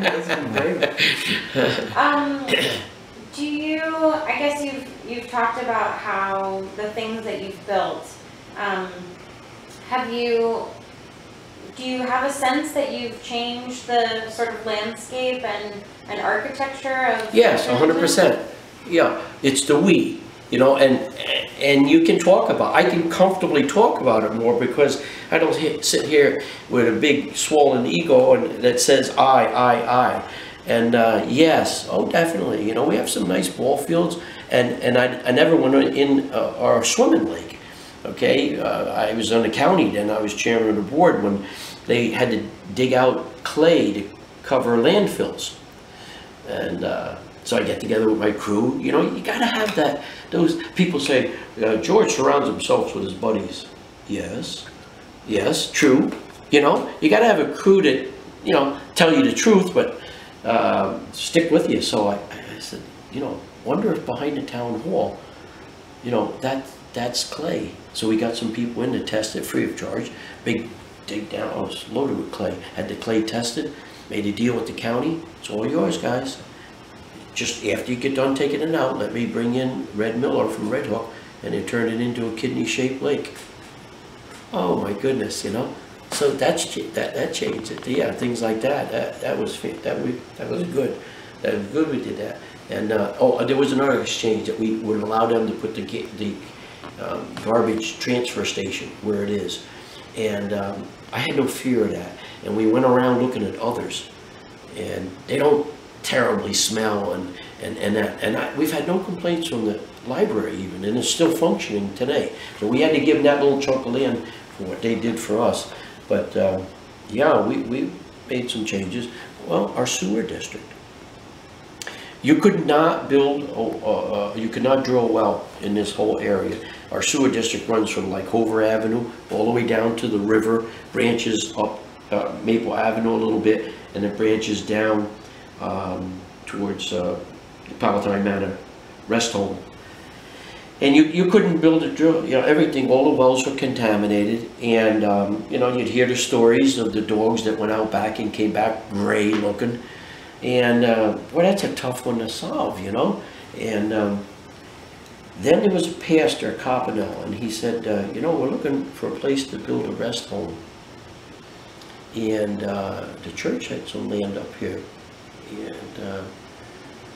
That's been great. Do you, I guess you've talked about how the things that you've built, do you have a sense that you've changed the sort of landscape and architecture of? Yes, 100%. Yeah, it's the we, you know, and you can talk about, I can comfortably talk about it more because I don't sit here with a big swollen ego and that says I. And yes, oh definitely, you know, we have some nice ball fields, and I never went in our swimming lake, okay? I was on the county then, I was chairman of the board when they had to dig out clay to cover landfills. And so I get together with my crew, you know, you gotta have that, those people say, George surrounds himself with his buddies. Yes, true, you know, you gotta have a crew that, you know, tell you the truth, but stick with you. So I said, you know, wonder if behind the town hall, you know, that's clay. So we got some people in to test it free of charge. Big dig down, I was loaded with clay. Had the clay tested, made a deal with the county. It's all yours, guys. Just after you get done taking it out, let me bring in Red Miller from Red Hook, and they turned it into a kidney-shaped lake. Oh my goodness, you know. So that changed it. Yeah, things like that. That was good. That was good. We did that. And there was another exchange that we would allow them to put the garbage transfer station where it is, and I had no fear of that. And we went around looking at others, and they don't terribly smell, and we've had no complaints from the library even, and it's still functioning today. So we had to give them that little chunk of land for what they did for us. But yeah, we made some changes. Well, our sewer district. You could not build, you could not drill a well in this whole area. Our sewer district runs from like Hover Avenue all the way down to the river, branches up Maple Avenue a little bit, and it branches down towards Palatine Manor Rest Home. And you couldn't build a drill, you know, everything, all the wells were contaminated, and you know, you'd hear the stories of the dogs that went out back and came back gray looking, and well, that's a tough one to solve, you know. And then there was a pastor, Coppinell, and he said, you know, we're looking for a place to build a rest home, and the church had some land up here, and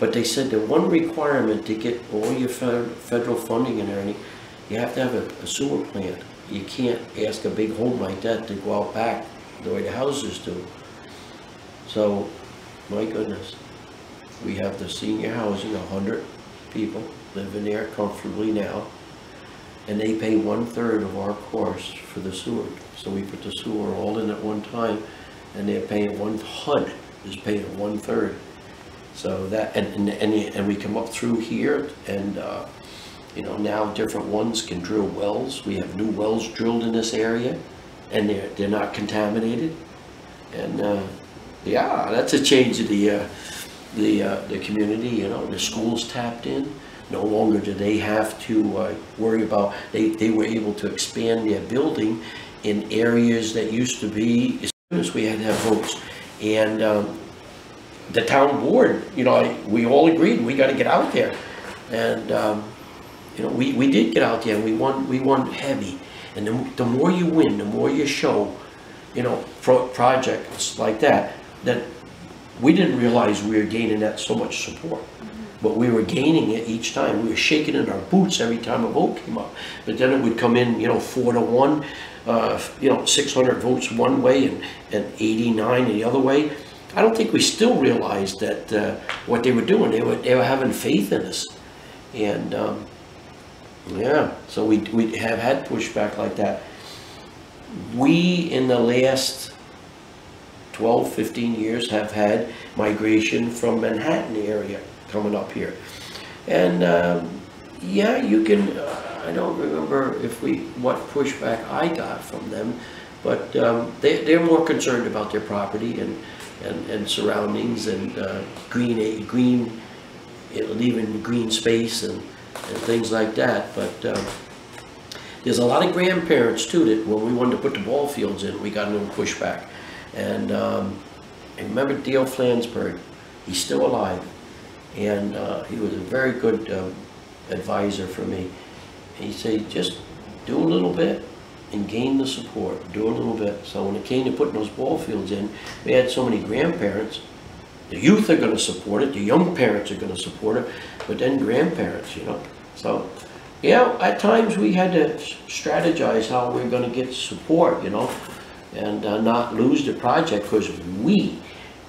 but they said the one requirement to get all your federal funding and everything, you have to have a sewer plant. You can't ask a big home like that to go out back the way the houses do. So, my goodness, we have the senior housing, 100 people living there comfortably now, and they pay 1/3 of our cost for the sewer. So we put the sewer all in at one time, and they're paying HUD is paying 1/3. So that, and we come up through here, and you know, now different ones can drill wells. We have new wells drilled in this area, and they're not contaminated. And yeah, that's a change of the community. You know, the schools tapped in. No longer do they have to worry about. They were able to expand their building in areas that used to be we had to have votes. And the town board, you know, we all agreed we got to get out there. And you know, we did get out there and we won heavy. And the more you win, the more you show, you know, projects like that, that we didn't realize we were gaining that so much support. But we were gaining it each time. We were shaking in our boots every time a vote came up. But then it would come in, you know, 4-1, you know, 600 votes one way and 89 the other way. I don't think we still realized that what they were doing. They were having faith in us. And yeah, so we have had pushback like that. We, in the last 12, 15 years, have had migration from Manhattan area coming up here. And yeah, you can, I don't remember what pushback I got from them, but they're more concerned about their property and surroundings and green, leaving green space and things like that. But there's a lot of grandparents too that when we wanted to put the ball fields in, we got a little pushback. And I remember Dale Flansburgh, he's still alive, and he was a very good advisor for me. And he said, just do a little bit and gain the support, do a little bit. So when it came to putting those ball fields in, we had so many grandparents. The youth are going to support it, the young parents are going to support it, but then grandparents, you know. So, yeah, at times we had to strategize how we're going to get support, you know, and not lose the project because we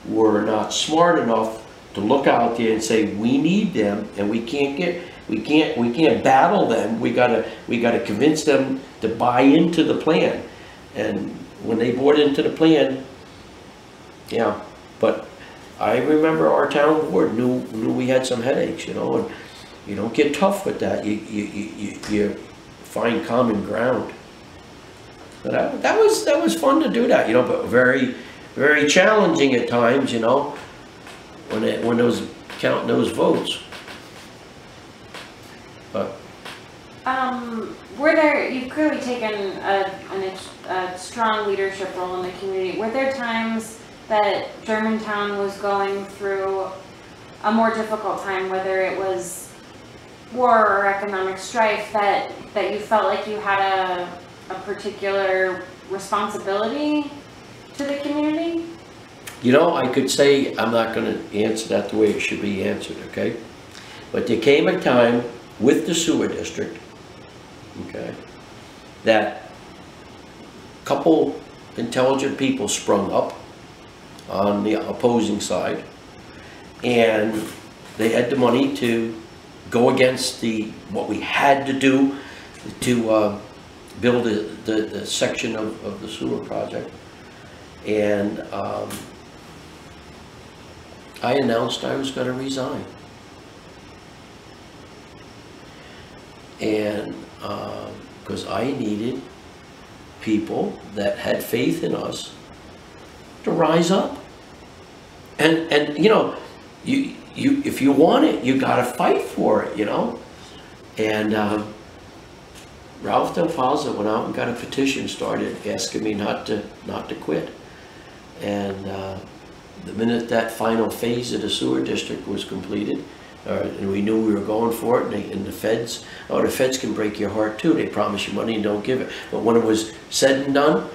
were not smart enough to look out there and say we need them, and we can't battle them. We gotta convince them to buy into the plan, and when they bought into the plan, yeah. But I remember our town board knew we had some headaches, you know, and you don't get tough with that. You find common ground. But that was fun to do that, you know, but very, very challenging at times, you know, when those counting those votes. But you've clearly taken a strong leadership role in the community. Were there times that Germantown was going through a more difficult time, whether it was war or economic strife, that you felt like you had a particular responsibility to the community? You know, I could say I'm not going to answer that the way it should be answered, okay? But there came a time with the sewer district, okay, that a couple intelligent people sprung up on the opposing side, and they had the money to go against what we had to do to build the section of the sewer project. And I announced I was going to resign. And because I needed people that had faith in us to rise up. And you know, you if you want it, you got to fight for it, you know. And Ralph Del Palza went out and got a petition started asking me not to quit. And the minute that final phase of the sewer district was completed, and we knew we were going for it, and the feds can break your heart too. They promise you money and don't give it. But when it was said and done,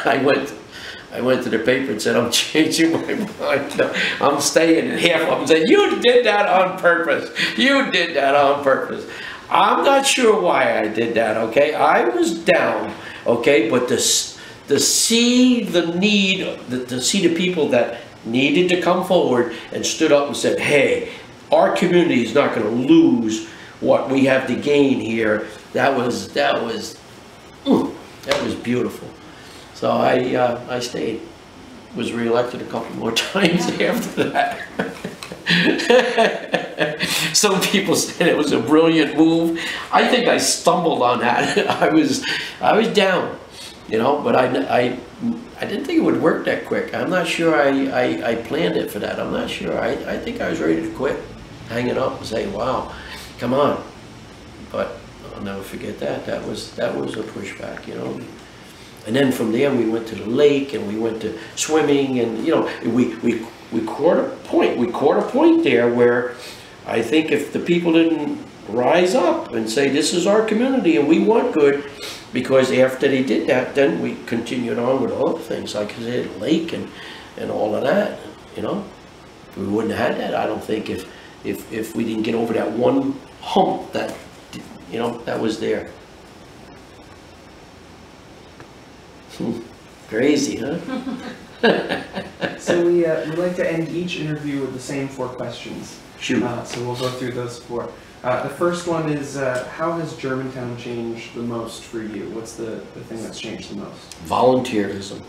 I went to the paper and said, I'm changing my mind. I'm staying. And half of them said, you did that on purpose. You did that on purpose. I'm not sure why I did that, okay? I was down, okay? But to see the need, to see the people that needed to come forward and stood up and said, hey, our community is not going to lose what we have to gain here. That was beautiful. So I stayed. Was reelected a couple more times after that. Some people said it was a brilliant move. I think I stumbled on that. I was down, you know, but I didn't think it would work that quick. I'm not sure I planned it for that. I'm not sure. I think I was ready to quit, hang it up and say, wow, come on. But I'll never forget that. That was a pushback, you know. And then from there, we went to the lake and we went to swimming, and you know, we caught a point. We caught a point there where I think if the people didn't rise up and say this is our community and we want good, because after they did that, then we continued on with other things like I said, lake and all of that. You know, we wouldn't have had that, I don't think, if we didn't get over that one hump that, you know, that was there. Crazy, huh? So we like to end each interview with the same 4 questions. Shoot. So we'll go through those 4. The first one is, how has Germantown changed the most for you? What's the thing that's changed the most? Volunteerism.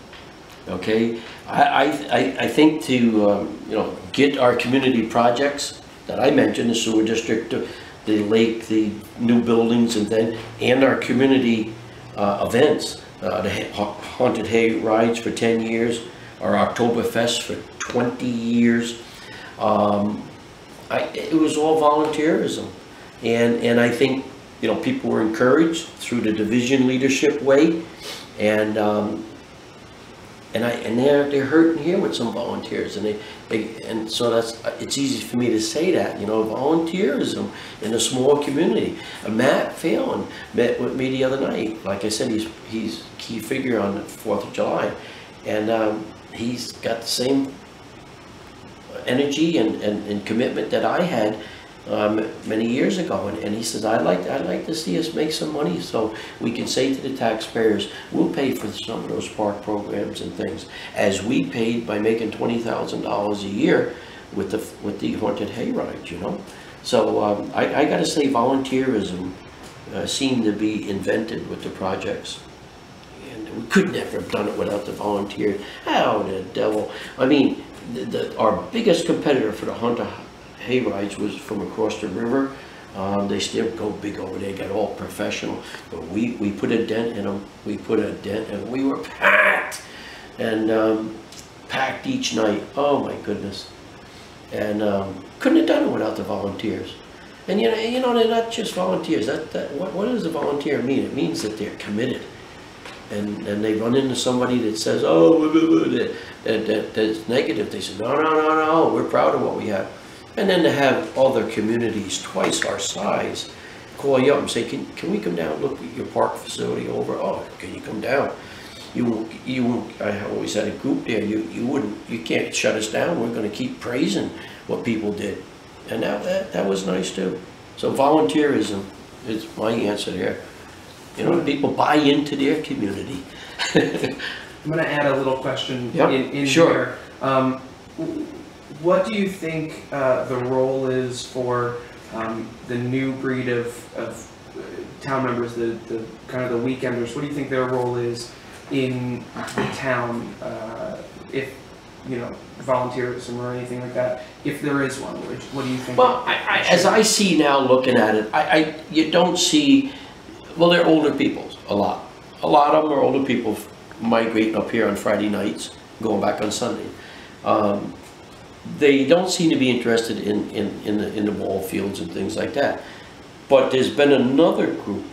Okay, I think to you know, get our community projects that I mentioned, the sewer district, the lake, the new buildings, and our community events, the haunted hay rides for 10 years, our Oktoberfest for 20 years. It was all volunteerism, and I think, you know, people were encouraged through the division leadership way, and they're hurting here with some volunteers, and so it's easy for me to say that, you know, volunteerism in a small community. Matt Phelan met with me the other night. Like I said, he's a key figure on the 4th of July, and he's got the same energy and commitment that I had many years ago, and he says, I'd like to see us make some money so we can say to the taxpayers, we'll pay for some of those park programs and things, as we paid by making $20,000 a year with the haunted hay rides, you know. So I got to say, volunteerism seemed to be invented with the projects, and we could never have done it without the volunteers. How the devil? I mean, our biggest competitor for the haunted hay rides was from across the river. They still go big over there, got all professional, but we put a dent in them. We put a dent, and we were packed, and packed each night. Oh my goodness. And couldn't have done it without the volunteers. And you know, they're not just volunteers. What does a volunteer mean? It means that they're committed. And they run into somebody that says, oh, that's negative. They say, no, we're proud of what we have. And then to have other communities twice our size call you up and say, can we come down and look at your park facility over? Oh, can you come down? I always had a group there. You can't shut us down. We're going to keep praising what people did. And that was nice too. So volunteerism is my answer there. You know, people buy into their community. I'm going to add a little question in sure. here. What do you think the role is for the new breed of town members, the kind of the weekenders? What do you think their role is in the town, if, you know, volunteerism or anything like that, if there is one? What do you think? Well, as I see now looking at it, you don't see. Well, they're older people, a lot. A lot of them are older people migrating up here on Friday nights, going back on Sunday. They don't seem to be interested in the ball fields and things like that. But there's been another group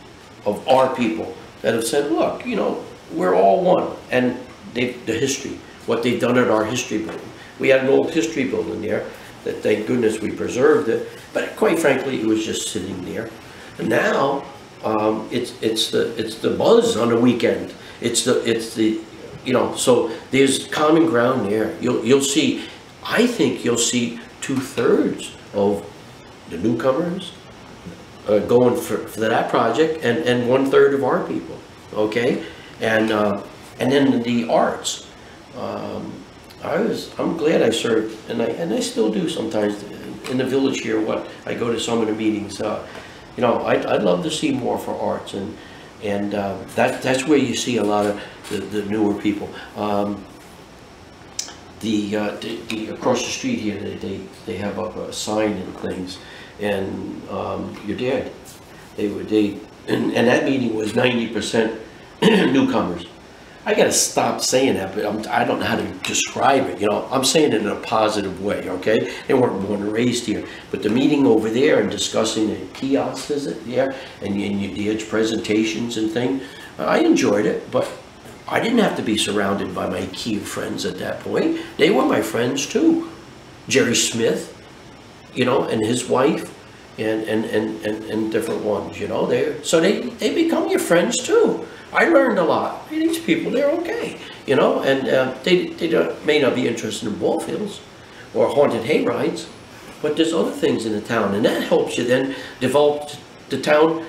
of our people that have said, look, you know, we're all one. And the history, what they've done at our history building. We had an old history building there that, thank goodness, we preserved it. But quite frankly, it was just sitting there. And now, it's the buzz on the weekend. It's the you know, so there's common ground there. You'll see, I think you'll see 2/3 of the newcomers going for that project, and 1/3 of our people. Okay, and then the arts. I'm glad I served, and I still do sometimes in the village here. I go to some of the meetings. You know, I'd love to see more for arts, and that's where you see a lot of the newer people. Across the street here, they have up a sign and things, and you're dead. And that meeting was 90% newcomers. I gotta stop saying that, but I don't know how to describe it. You know, I'm saying it in a positive way. Okay, they weren't born and raised here, but the meeting over there and discussing the kiosks there and the edge presentations and things, I enjoyed it. But I didn't have to be surrounded by my key friends at that point. They were my friends too. Jerry Smith, you know, and his wife, and different ones, you know. They become your friends too. I learned a lot. Hey, these people, they're okay, you know, and they may not be interested in ball fields or haunted hay rides, but there's other things in the town, and that helps you then develop the town.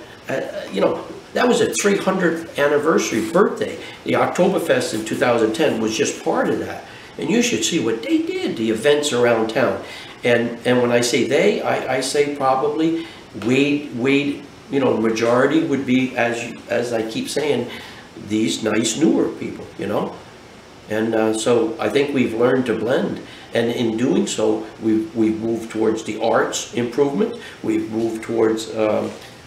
You know, that was a 300th anniversary birthday. The Oktoberfest in 2010 was just part of that, and you should see what they did, the events around town. And when I say they, I say probably Wade, you know, majority would be, as I keep saying, these nice newer people, you know. And so I think we've learned to blend, and in doing so, we've moved towards the arts improvement. We've moved towards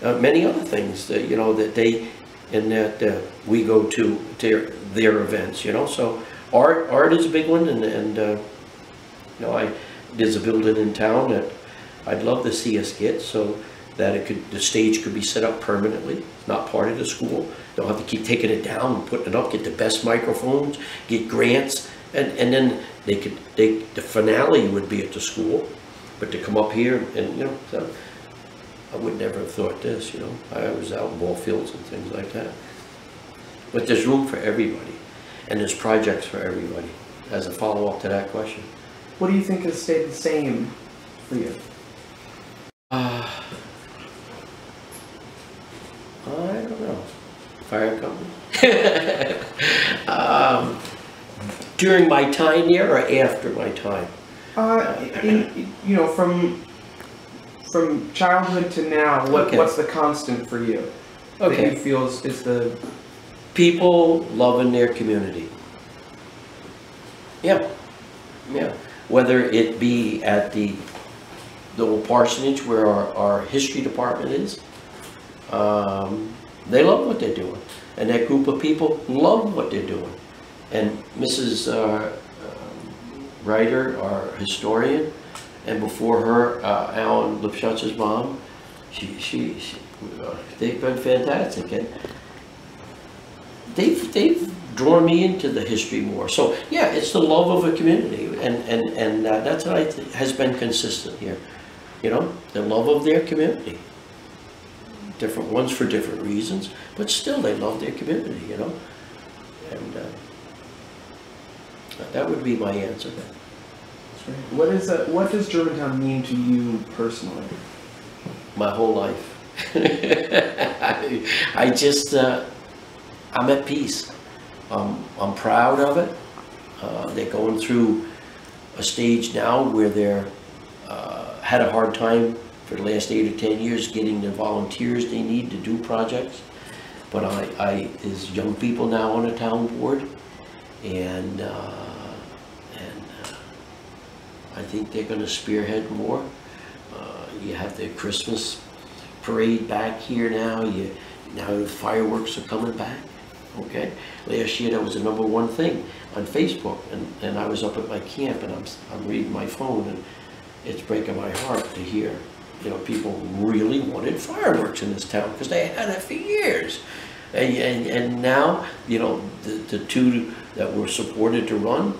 many other things that, you know, that they, and that we go to their events, you know. So art is a big one, and you know, there's a building in town that I'd love to see us get, so that the stage could be set up permanently. It's not part of the school. Don't have to keep taking it down and putting it up, get the best microphones, get grants, and then the finale would be at the school, but to come up here and you know, so I would never have thought this, you know. I was out in ball fields and things like that. But there's room for everybody, and there's projects for everybody, as a follow-up to that question. What do you think has stayed the same for you? I don't know. Fire company. During my time there, or after my time? You know, from childhood to now, what's the constant for you? Okay. That you feel is the People loving their community. Yeah. Yeah. Whether it be at the old parsonage where our history department is, they love what they're doing, and that group of people love what they're doing. And Mrs. Ryder, our historian, and before her, Alan Lipschutz's mom, they've been fantastic, and they've drawn me into the history more. So yeah, it's the love of a community, and that's what has been consistent here. You know, the love of their community. Different ones for different reasons, but still they love their community, you know. And that would be my answer. What does Germantown mean to you personally? My whole life. I just, I'm at peace. I'm proud of it. They're going through a stage now where they're had a hard time for the last 8 or 10 years getting the volunteers they need to do projects. But there's young people now on the town board, and I think they're going to spearhead more. You have the Christmas parade back here now. Now the fireworks are coming back. Okay, last year that was the #1 thing on Facebook, and I was up at my camp, and I'm reading my phone, and it's breaking my heart to hear, you know, people really wanted fireworks in this town because they had it for years, and now, you know, the two that were supported to run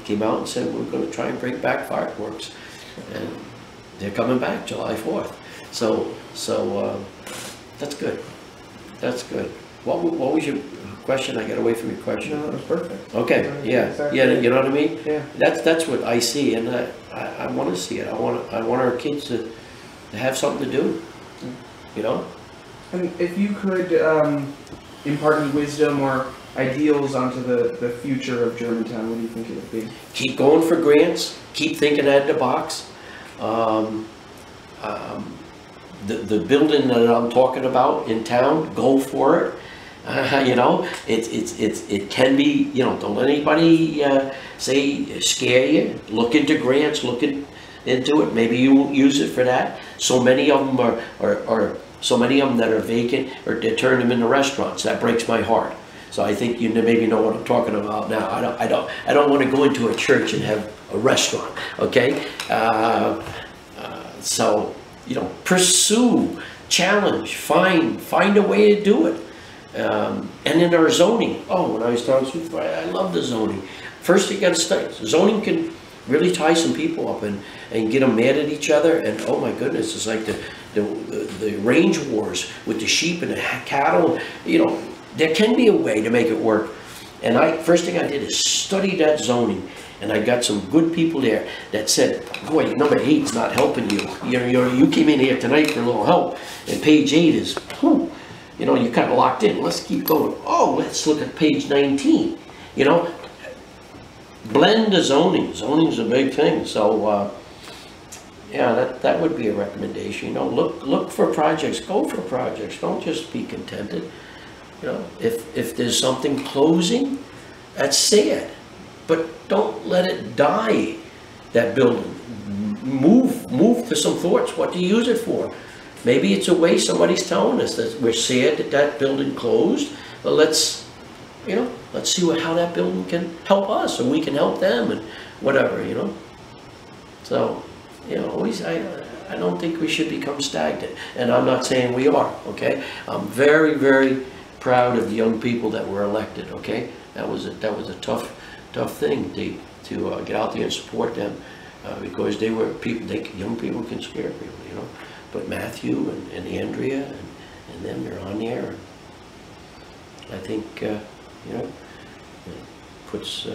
came out and said we're going to try and bring back fireworks, and they're coming back July 4th. So that's good. That's good. What was your question? I got away from your question. No, that was perfect. Okay, yeah, exactly. yeah, you know what I mean? Yeah. That's what I see, and I want to see it. I want our kids to have something to do, you know? And if you could impart any wisdom or ideals onto the future of Germantown, what do you think it would be? Keep going for grants, keep thinking out of the box. The building that I'm talking about in town, go for it. You know, it can be, you know, don't let anybody scare you. Look into grants, look into it. Maybe you won't use it for that. So many of them are so many of them that are vacant, or they turn them into restaurants. That breaks my heart. So I think you maybe know what I'm talking about now. I don't want to go into a church and have a restaurant. Okay, so, you know, pursue, challenge, find a way to do it. And in our zoning, when I was town supervisor, I love the zoning. First you gotta study. Zoning can really tie some people up and get them mad at each other, and oh my goodness, it's like the range wars with the sheep and the cattle. You know, there can be a way to make it work. And first thing I did is study that zoning, and I got some good people there that said, boy, number 8's not helping you. You came in here tonight for a little help, and page 8 is, whew, you know, you're kind of locked in. Let's keep going. Oh, let's look at page 19. You know, blend the zoning. Zoning's a big thing. So, yeah, that would be a recommendation. You know, look for projects. Go for projects. Don't just be contented. You know, if there's something closing, that's sad, but don't let it die. That building. Move to some thoughts. What do you use it for? Maybe it's a way somebody's telling us that we're sad that building closed. But let's see how that building can help us, and we can help them, and whatever, you know. So, you know, always I don't think we should become stagnant, and I'm not saying we are. Okay, I'm very, very proud of the young people that were elected. Okay, that was a tough thing to get out there and support them, because they were people. Young people can scare people, you know. But Matthew and Andrea and them, they're on there. And I think you know, it puts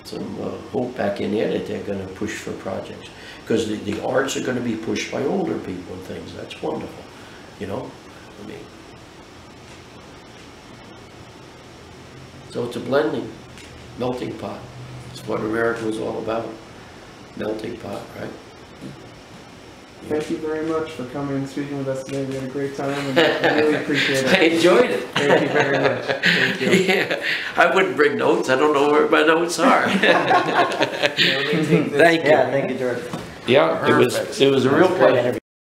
some hope back in there that they're going to push for projects, because the arts are going to be pushed by older people and things. That's wonderful, you know. I mean, so it's a blending, melting pot. It's what America was all about, melting pot, right? Thank you very much for coming and speaking with us today. We had a great time, and I really appreciate it. I enjoyed it. Thank you very much. Thank you. Yeah, I wouldn't bring notes. I don't know where my notes are. Thank you. Yeah, thank you, George. Yeah, it was a real pleasure.